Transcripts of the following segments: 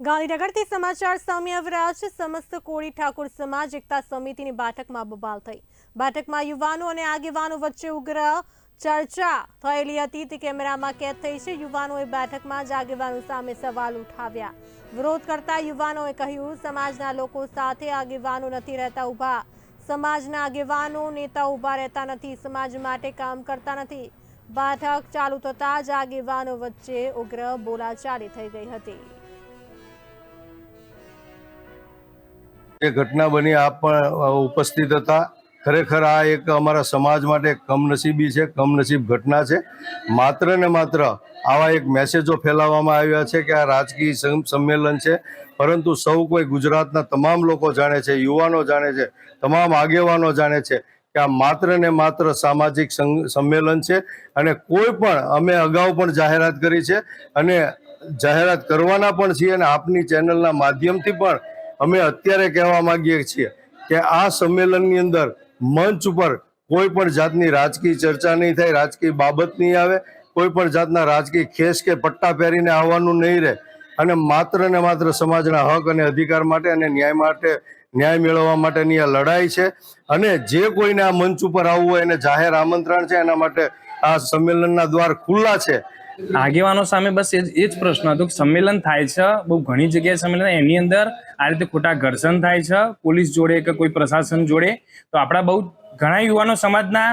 ગાંધીનગરથી સમાચાર સામે આવી રહ્યા છે। સમસ્ત કોળી ઠાકોર સમાજ એકતા સમિતિની બેઠકમાં બબાલ થઈ। બેઠકમાં યુવાનો અને આગેવાનો વચ્ચે ઉગ્ર ચર્ચા થયેલી હતી તે કેમેરામાં કેદ થઈ છે। યુવાનોએ બેઠકમાં જ આગેવાનો સામે સવાલ ઉઠાવ્યા। વિરોધ કરતા યુવાનોએ કહ્યું, સમાજના લોકો સાથે આગેવાનો નથી રહેતા ઊભા। સમાજના આગેવાનો નેતા ઊભા રહેતા નથી, સમાજ માટે કામ કરતા નથી। બેઠક ચાલુ થતા જ આગેવાનો વચ્ચે ઉગ્ર બોલાચાલી થઈ ગઈ હતી। घटना बनी आप उपस्थित था। खरेखर आ एक अमरा समाज माटे कमनसीबी है, कमनसीब घटना है। मात्र ने मात्र आवा एक मैसेजो फैलावामां आव्या छे कि आ राजकीय सम्मेलन है, परंतु सौ कोई गुजरातना तमाम लोग जाने छे, युवानो जाने छे, तमाम आगेवानो जाने छे कि आ मात्र ने मात्र सामाजिक सम्मेलन है। अने कोई पण अमे अगाऊ पण जाहेरात करी छे अने जाहेरात करवाना पण छीए अने आपनी चेनलना माध्यमथी पण अमे अत्यारे कहेवा मांगीए छीए कि आ सम्मेलननी अंदर मंच पर कोई पण जातनी राजकीय चर्चा नहीं थाय, राजकीय बाबत नहीं आवे, कोई पण जातना राजकीय खेस के पट्टा पहेरीने आववानुं नहीं रहे अने मात्र समाजना हक अने अधिकार माटे अने न्याय मेळववा माटेनी आ लड़ाई छे। अने जे कोईने आ मंच पर आववुं होय एने जाहेर आमंत्रण छे, एना माटे आ सम्मेलनना द्वार खुल्ला छे। આગેવાનો સામે બસ એ જ પ્રશ્ન હતો કે સંમેલન થાય છે, બહુ ઘણી જગ્યાએ સંમેલન, એની અંદર આ રીતે ખોટા ઘર્ષણ થાય છે પોલીસ જોડે કે કોઈ પ્રશાસન જોડે, તો આપણા બહુ ઘણા યુવાનો સમાજના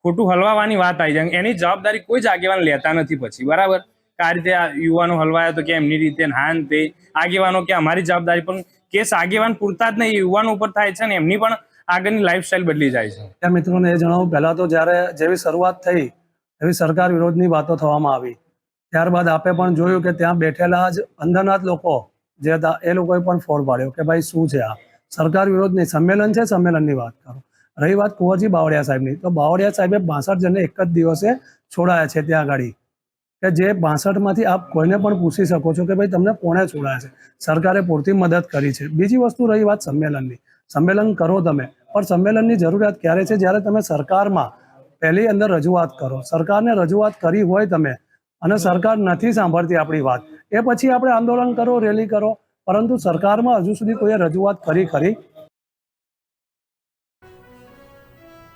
ખોટું હલવાવાની વાત આવી જાય, એની જવાબદારી કોઈ જ આગેવાન લેતા નથી પછી, બરાબર? કે આ રીતે યુવાનો હલવાયા તો કે એમની રીતે હાન તે આગેવાનો કે અમારી જવાબદારી, પણ કેસ આગેવાન પૂરતા જ નહીં, યુવાનો ઉપર થાય છે ને એમની પણ આગળની લાઈફસ્ટાઈલ બદલી જાય છે। ત્યાં મિત્રોને એ જણાવું, પહેલા તો જ્યારે જેવી શરૂઆત થઈ એવી સરકાર વિરોધની વાતો થવામાં આવી, ત્યારબાદ આપે પણ જોયું કે ત્યાં બેઠેલા જ અંદરના જ લોકો જે હતા એ લોકોએ પણ ફોડ પાડ્યો કે ભાઈ શું છે આ સરકાર વિરોધની સંમેલન છે, સંમેલનની વાત કરો। રહી વાત કુંવરજી બાવળિયા સાહેબની, તો બાવળિયા સાહેબે 62 જણને એક જ દિવસે છોડાયા છે ત્યાં આગળ, કે જે 62માંથી આપ કોઈને પણ પૂછી શકો છો કે ભાઈ તમને કોણે છોડાયા છે, સરકારે પૂરતી મદદ કરી છે। બીજી વસ્તુ રહી વાત સંમેલનની, સંમેલન કરો તમે, પણ સંમેલનની જરૂરિયાત ક્યારે છે? જ્યારે તમે સરકારમાં પહેલી અંદર રજૂઆત કરો, સરકારને રજૂઆત કરી હોય તમે અને સરકાર નથી સાંભળતી આપણી વાત, એ પછી આપણે આંદોલન કરો, રેલી કરો, પરંતુ સરકારમાં હજુ સુધી કોઈએ રજૂઆત કરી ખરી